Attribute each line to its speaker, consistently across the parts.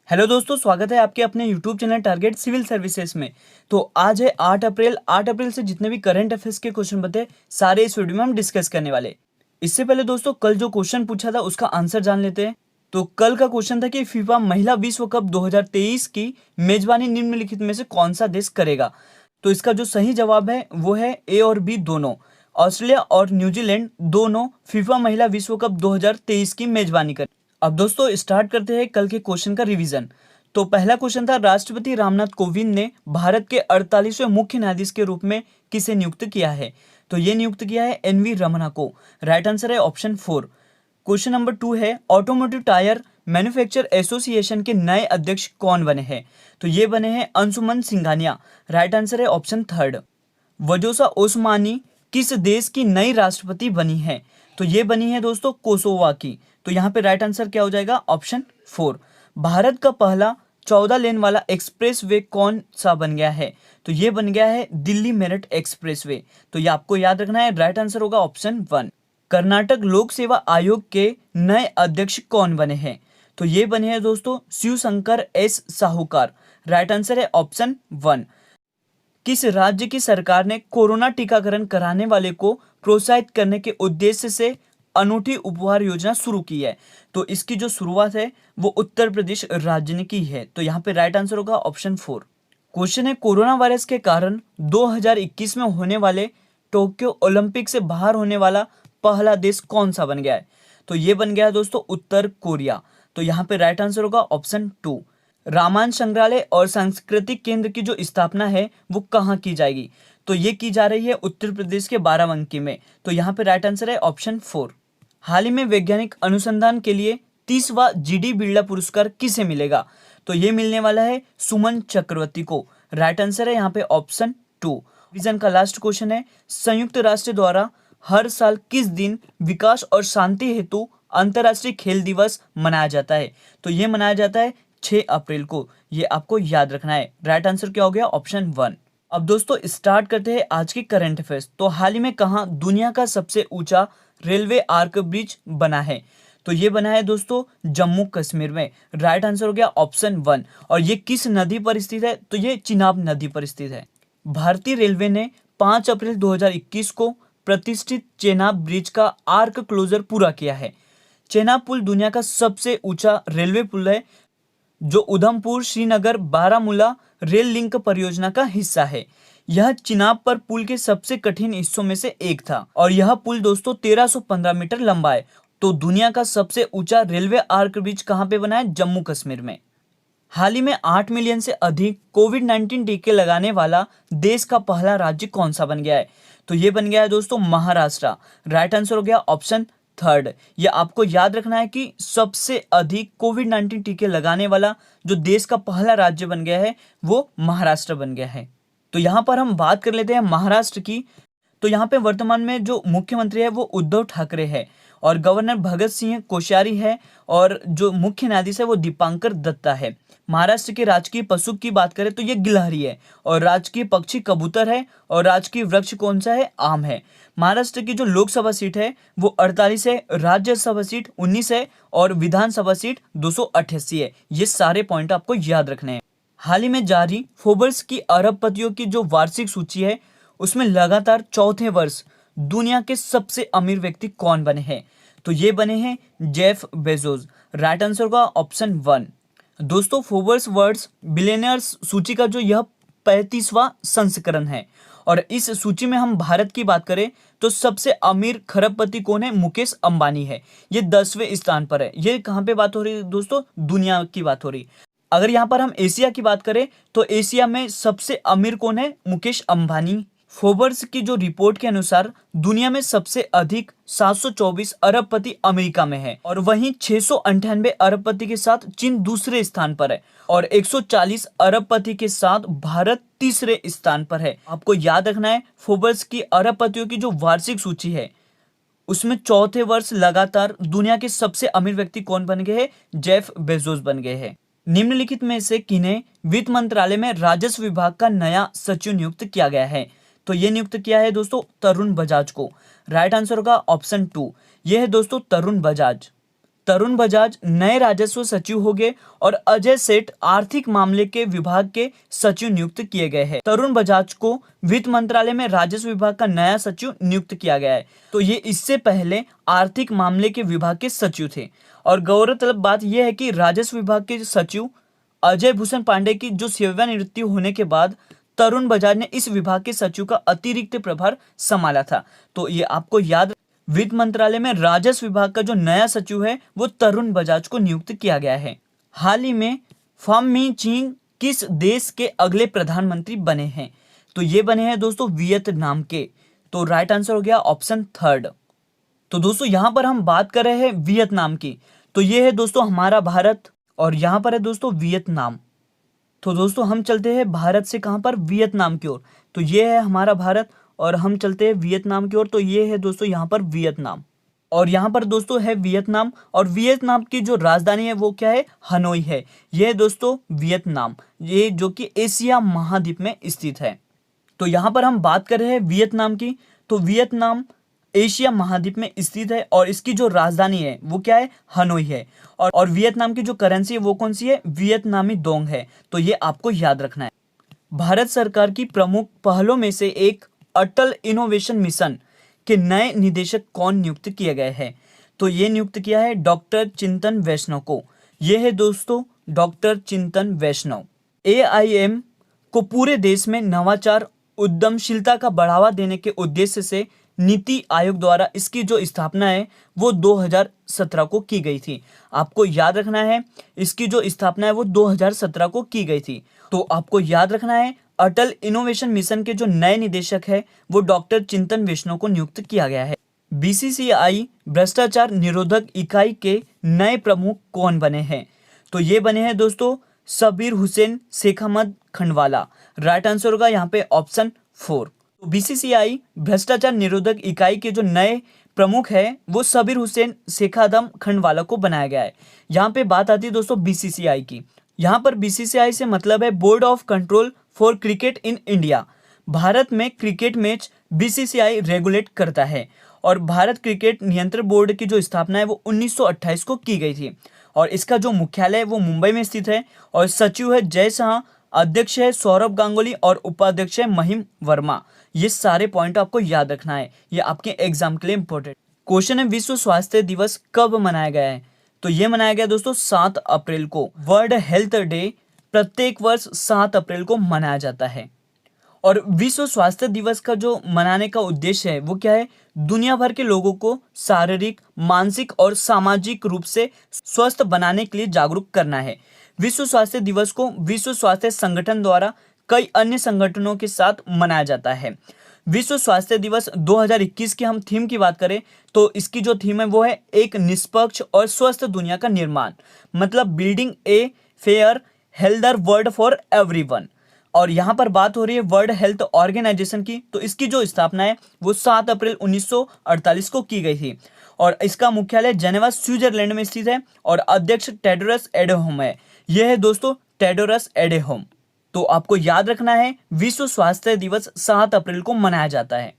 Speaker 1: Hello दोस्तों, स्वागत है आपके अपने YouTube channel target civil services में। तो आज है 8 अप्रैल। 8 अप्रैल से जितने भी करंट अफेयर्स के क्वेश्चन बचे सारे इस वीडियो में हम डिस्कस करने वाले। इससे पहले दोस्तों, कल जो क्वेश्चन पूछा था उसका आंसर जान लेते हैं। तो कल का क्वेश्चन था कि फीफा महिला विश्व कप 2023 की मेजबानी निम्नलिखित में से कौन सा देश करेगा। तो इसका जो सही जवाब है वो है ए और बी दोनों। ऑस्ट्रेलिया और न्यूजीलैंड दोनों फीफा महिला विश्व कप 2023 की मेजबानी करें। अब दोस्तों स्टार्ट करते हैं कल के क्वेश्चन का रिवीजन। तो पहला क्वेश्चन था, राष्ट्रपति रामनाथ कोविंद ने भारत के 48वें मुख्य न्यायाधीश के रूप में किसे नियुक्त किया है। तो ये नियुक्त किया है एन.वी. रमन्ना को। राइट आंसर है ऑप्शन 4। क्वेश्चन नंबर 2 है, ऑटोमोटिव टायर मैन्युफैक्चर एसोसिएशन के नए अध्यक्ष कौन बने हैं। तो ये बने हैं अंशुमन सिंघानिया। राइट आंसर है ऑप्शन 3। वजोसा ओस्मानी किस देश की नई राष्ट्रपति बनी है। तो ये बनी है दोस्तों कोसोवा की। तो यहाँ पे राइट आंसर क्या हो जाएगा, ऑप्शन 4। भारत का पहला 14 लेन वाला एक्सप्रेस वे कौन सा बन गया है। तो ये बन गया है दिल्ली मेरठ एक्सप्रेस वे। तो ये आपको याद रखना है। राइट आंसर होगा ऑप्शन 1। कर्नाटक लोक सेवा आयोग के नए अध्यक्ष कौन बने हैं। तो ये बने हैं दोस्तों शिवशंकर एस साहूकार। राइट आंसर है ऑप्शन 1। किस राज्य की सरकार ने कोरोना टीकाकरण कराने वाले को प्रोत्साहित करने के उद्देश्य से अनूठी उपहार योजना शुरू की है। तो इसकी जो शुरुआत है वो उत्तर प्रदेश राज्य ने की है। तो यहाँ पे राइट आंसर होगा ऑप्शन 4। क्वेश्चन है, कोरोना वायरस के कारण 2021 में होने वाले टोक्यो ओलंपिक से बाहर होने वाला पहला देश कौन सा बन गया है। तो ये बन गया है दोस्तों उत्तर कोरिया। तो यहाँ पे राइट आंसर होगा ऑप्शन 2। रामायण संग्रहालय और सांस्कृतिक केंद्र की जो स्थापना है वो कहाँ की जाएगी। तो ये की जा रही है उत्तर प्रदेश के बाराबंकी में। तो यहाँ पे राइट आंसर है ऑप्शन 4। हाल ही में वैज्ञानिक अनुसंधान के लिए 30वां जी.डी. बिरला पुरस्कार किसे मिलेगा। तो ये मिलने वाला है सुमन चक्रवर्ती को। राइट आंसर है यहाँ पे ऑप्शन 2। विजन का लास्ट क्वेश्चन है, संयुक्त राष्ट्र द्वारा हर साल किस दिन विकास और शांति हेतु अंतर्राष्ट्रीय खेल दिवस मनाया जाता है। तो ये मनाया जाता है 6 अप्रैल को। ये आपको याद रखना है। राइट आंसर क्या हो गया, ऑप्शन 1। अब दोस्तों स्टार्ट करते हैं आज के करंट अफेयर्स। तो हाल ही में कहाँ दुनिया का सबसे ऊंचा रेलवे आर्क ब्रिज बना है। तो ये बना है दोस्तों जम्मू कश्मीर में। राइट आंसर हो गया ऑप्शन 1। और ये किस नदी पर स्थित है। तो ये चिनाब नदी पर स्थित है। भारतीय रेलवे ने 5 अप्रैल 2021 को प्रतिष्ठित चेनाब ब्रिज का आर्क क्लोजर पूरा किया है। चेनाब पुल दुनिया का सबसे ऊंचा रेलवे पुल है जो उधमपुर श्रीनगर बारामूला रेल लिंक परियोजना का हिस्सा है। यह चिनाब पर पुल के सबसे कठिन हिस्सों में से एक था और यह पुल दोस्तों 1315 मीटर लंबा है। तो दुनिया का सबसे ऊंचा रेलवे आर्क ब्रिज कहाँ पे बना है, जम्मू कश्मीर में। हाल ही में 8 मिलियन से अधिक कोविड-19 टीके लगाने वाला देश का पहला राज्य कौन सा बन गया है। तो ये बन गया है दोस्तों महाराष्ट्र। राइट आंसर हो गया ऑप्शन 3। ये आपको याद रखना है कि सबसे अधिक कोविड-19 टीके लगाने वाला जो देश का पहला राज्य बन गया है वो महाराष्ट्र बन गया है। तो यहाँ पर हम बात कर लेते हैं महाराष्ट्र की। तो यहाँ पे वर्तमान में जो मुख्यमंत्री है वो उद्धव ठाकरे है और गवर्नर भगत सिंह कोश्यारी है और जो मुख्य न्यायाधीश है वो दीपांकर दत्ता है। महाराष्ट्र के राजकीय पशु की बात करें तो ये गिलहरी है और राजकीय पक्षी कबूतर है और राजकीय वृक्ष कौन सा है, आम है। महाराष्ट्र की जो लोकसभा सीट है वो 48 है, राज्यसभा सीट 19 है और विधानसभा सीट 288 है। ये सारे पॉइंट आपको याद रखने हैं। हाल ही में जारी फोर्ब्स की अरबपतियों की जो वार्षिक सूची है उसमें लगातार चौथे वर्ष दुनिया के सबसे अमीर व्यक्ति कौन बने हैं। तो ये बने हैं जेफ बेजोस। राइट आंसर होगा ऑप्शन 1। दोस्तों फोर्ब्स वर्ल्ड बिलियनियर्स सूची का जो यह 35वां संस्करण है और इस सूची में हम भारत की बात करें तो सबसे अमीर खरबपति कौन है, मुकेश अंबानी है। ये 10वें स्थान पर है। ये कहाँ पे बात हो रही है दोस्तों, दुनिया की बात हो रही। अगर यहाँ पर हम एशिया की बात करें तो एशिया में सबसे अमीर कौन है, मुकेश अंबानी। फोर्ब्स की जो रिपोर्ट के अनुसार दुनिया में सबसे अधिक 724 अरबपति अमेरिका में है और वहीं 698 अरबपति के साथ चीन दूसरे स्थान पर है और 140 अरबपति के साथ भारत तीसरे स्थान पर है। आपको याद रखना है फोर्ब्स की अरबपतियों की जो वार्षिक सूची है उसमें चौथे वर्ष लगातार दुनिया के सबसे अमीर व्यक्ति कौन बन गए हैं, जेफ बेजोस बन गए हैं। निम्नलिखित में से किन्हें वित्त मंत्रालय में राजस्व विभाग का नया सचिव नियुक्त किया गया है। तो ये नियुक्त किया है दोस्तों तरुण बजाज को। राइट आंसर होगा ऑप्शन 2। ये है दोस्तों तरुण बजाज। तरुण बजाज नए राजस्व सचिव हो गए और अजय सेठ आर्थिक मामले के विभाग के सचिव नियुक्त किए गए हैं। तरुण बजाज को वित्त मंत्रालय में राजस्व विभाग का नया सचिव नियुक्त किया गया है। तो ये इससे पहले आर्थिक मामले के विभाग के सचिव थे। और गौरतलब बात यह है कि राजस्व विभाग के सचिव अजय भूषण पांडे की जो सेवानिवृत्ति होने के बाद तरुण बजाज ने इस विभाग के सचिव का अतिरिक्त प्रभार संभाला था। तो ये आपको याद, वित्त मंत्रालय में राजस्व विभाग का जो नया सचिव है वो तरुण बजाज को नियुक्त किया गया है। हाल ही में फाम मी चिंग किस देश के अगले प्रधानमंत्री बने हैं? तो ये बने हैं दोस्तों वियतनाम के। तो राइट आंसर हो गया ऑप्शन थर्ड। तो दोस्तों यहाँ पर हम बात कर रहे हैं वियतनाम की। तो ये है दोस्तों हमारा भारत और यहाँ पर है दोस्तों वियतनाम। तो दोस्तों हम चलते हैं भारत से कहाँ पर? वियतनाम की ओर। तो ये है हमारा भारत और हम चलते हैं वियतनाम की ओर। तो ये है दोस्तों यहाँ पर वियतनाम और यहाँ पर दोस्तों है वियतनाम। और वियतनाम की जो राजधानी है वो क्या है? हनोई है। ये है दोस्तों वियतनाम, ये जो कि एशिया महाद्वीप में स्थित है। तो यहाँ पर हम बात कर रहे हैं वियतनाम की। तो वियतनाम एशिया महाद्वीप में स्थित है और इसकी जो राजधानी है वो क्या है? हनोई है। और वियतनाम की जो करेंसी है वो कौन सी है? वियतनामी डोंग है। तो ये आपको याद रखना है। भारत सरकार की प्रमुख पहलों में से एक अटल इनोवेशन मिशन के नए निदेशक कौन नियुक्त किए गए हैं? तो ये नियुक्त किया है डॉक्टर चिंतन वैष्णव को। ये है दोस्तों डॉक्टर चिंतन वैष्णव। AIM को पूरे देश में नवाचार उद्यमशीलता का बढ़ावा देने के उद्देश्य से नीति आयोग द्वारा इसकी जो स्थापना है वो 2017 को की गई थी। आपको याद रखना है इसकी जो स्थापना है वो 2017 को की गई थी। तो आपको याद रखना है अटल इनोवेशन मिशन के जो नए निदेशक है वो डॉक्टर चिंतन वैष्णव को नियुक्त किया गया है। BCCI भ्रष्टाचार निरोधक इकाई के नए प्रमुख कौन बने हैं? तो ये बने हैं दोस्तों सबीर हुसैन शेख अहमद खंडवाला। राइट आंसर होगा यहाँ पे ऑप्शन 4। तो BCCI भ्रष्टाचार निरोधक इकाई के जो नए प्रमुख है वो सबीर हुसैन शेख अहमद खंडवाला को बनाया गया है। यहाँ पे बात आती है दोस्तों BCCI की। यहाँ पर BCCI से मतलब है board of control for cricket in India. Bharat में क्रिकेट मैच BCCI रेगुलेट करता है और भारत क्रिकेट नियंत्रण बोर्ड की जो स्थापना है वो 1928 को की गई थी और इसका जो मुख्यालय है वो मुंबई में स्थित है और सचिव है जय शाह, अध्यक्ष है सौरभ गांगुली और उपाध्यक्ष है महिम वर्मा। ये सारे पॉइंट आपको याद रखना है, ये आपके एग्जाम के लिए इंपॉर्टेंट क्वेश्चन है। विश्व स्वास्थ्य दिवस कब मनाया गया है? तो ये मनाया गया दोस्तों 7 अप्रैल को। वर्ल्ड हेल्थ डे प्रत्येक वर्ष 7 अप्रैल को मनाया जाता है और विश्व स्वास्थ्य दिवस का जो मनाने का उद्देश्य है वो क्या है? दुनिया भर के लोगों को शारीरिक, मानसिक और सामाजिक रूप से स्वस्थ बनाने के लिए जागरूक करना है। विश्व स्वास्थ्य दिवस को विश्व स्वास्थ्य संगठन द्वारा कई अन्य संगठनों के साथ मनाया जाता है। विश्व स्वास्थ्य दिवस 2021 की हम थीम की बात करें तो इसकी जो थीम है वो है एक निष्पक्ष और स्वस्थ दुनिया का निर्माण, मतलब building a fair healthier world for everyone. और यहाँ पर बात हो रही है वर्ल्ड हेल्थ ऑर्गेनाइजेशन की। तो इसकी जो स्थापना है वो 7 अप्रैल 1948 को की गई थी और इसका मुख्यालय जेनेवा स्विट्जरलैंड में स्थित है और अध्यक्ष टेड्रोस एडेनोम है। यह है दोस्तों टेड्रोस एडेनोम। तो आपको याद रखना है विश्व स्वास्थ्य दिवस 7 अप्रैल को मनाया जाता है।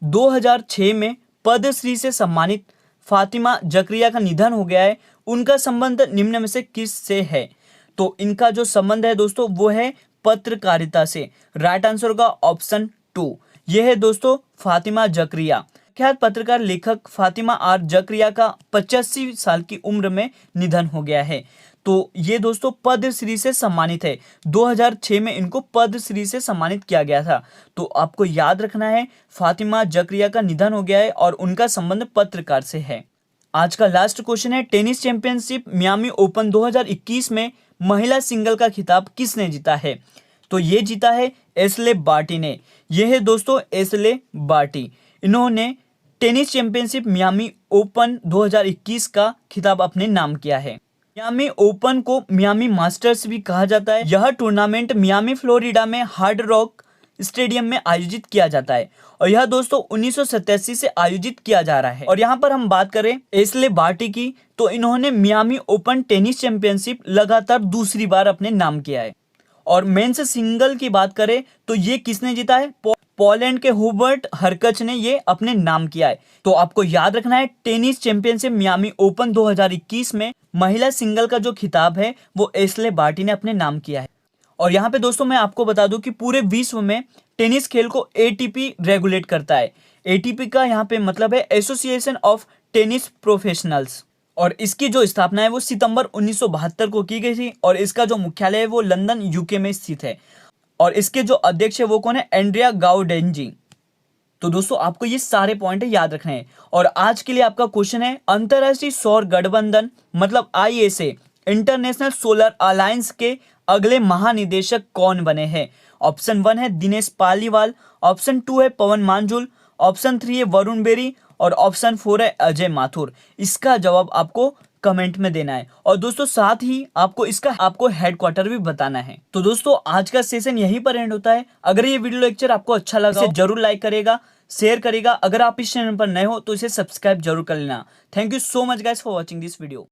Speaker 1: 2006 में पद्मश्री से सम्मानित फातिमा जकरिया का निधन हो गया है। उनका संबंध निम्न में से किस से है? तो इनका जो संबंध है दोस्तों वो है पत्रकारिता से। राइट आंसर होगा ऑप्शन 2। यह है दोस्तों फातिमा जकरिया। प्रख्यात पत्रकार लेखक फातिमा आर जकरिया का 85 साल की उम्र में निधन हो गया है। तो ये दोस्तों पद्मश्री से सम्मानित है। 2006 में इनको पद्मश्री से सम्मानित किया गया था। तो आपको याद रखना है फातिमा जकरिया का निधन हो गया है और उनका संबंध पत्रकार से है। आज का लास्ट क्वेश्चन है टेनिस चैंपियनशिप मियामी ओपन 2021 में महिला सिंगल का खिताब किसने जीता है? तो ये जीता है एशले बार्टी ने। यह है दोस्तों एशले बार्टी। इन्होंने टेनिस चैंपियनशिप मियामी ओपन 2021 का खिताब अपने नाम किया है। मियामी ओपन को मियामी मास्टर्स भी कहा जाता है। यह टूर्नामेंट मियामी फ्लोरिडा में हार्ड रॉक स्टेडियम में आयोजित किया जाता है और यह दोस्तों 1987 से आयोजित किया जा रहा है। और यहाँ पर हम बात करें एशले बार्टी की तो इन्होंने मियामी ओपन टेनिस चैंपियनशिप लगातार दूसरी बार अपने नाम किया है। और मेंस सिंगल की बात करें तो ये किसने जीता है? पोलैंड के हुबर्ट हरकच ने ये अपने नाम किया है। तो आपको याद रखना है, टेनिस चैंपियनशिप मियामी ओपन 2021 में महिला सिंगल का जो खिताब है वो एशले बार्टी ने अपने नाम किया है। और यहाँ पे दोस्तों मैं आपको बता दूं कि पूरे विश्व में टेनिस खेल को एटीपी रेगुलेट करता है। एटीपी का यहाँ पे मतलब है एसोसिएशन ऑफ टेनिस प्रोफेशनल्स, और इसकी जो स्थापना है वो सितंबर 1972 को की गई थी, और इसका जो मुख्यालय है वो लंदन यूके में स्थित है। और इसके जो अध्यक्ष है वो कौन है? एंड्रिया गाउडेंजी। तो दोस्तों आपको ये सारे पॉइंट याद रखने हैं। और आज के लिए आपका क्वेश्चन है, अंतरराष्ट्रीय सौर गठबंधन मतलब आईएसए इंटरनेशनल सोलर अलायंस के अगले महानिदेशक कौन बने हैं? ऑप्शन 1 है दिनेश पालीवाल, ऑप्शन 2 है पवन मांजुल, ऑप्शन 3 है वरुण बेरी, और ऑप्शन 4 है अजय माथुर। इसका जवाब आपको कमेंट में देना है। और दोस्तों साथ ही आपको हेडक्वार्टर भी बताना है। तो दोस्तों आज का सेशन यहीं पर एंड होता है। अगर ये वीडियो लेक्चर आपको अच्छा लगा इसे जरूर लाइक करेगा, शेयर करेगा। अगर आप इस चैनल पर नए हो तो इसे सब्सक्राइब जरूर कर लेना। Thank you so much guys for watching this video.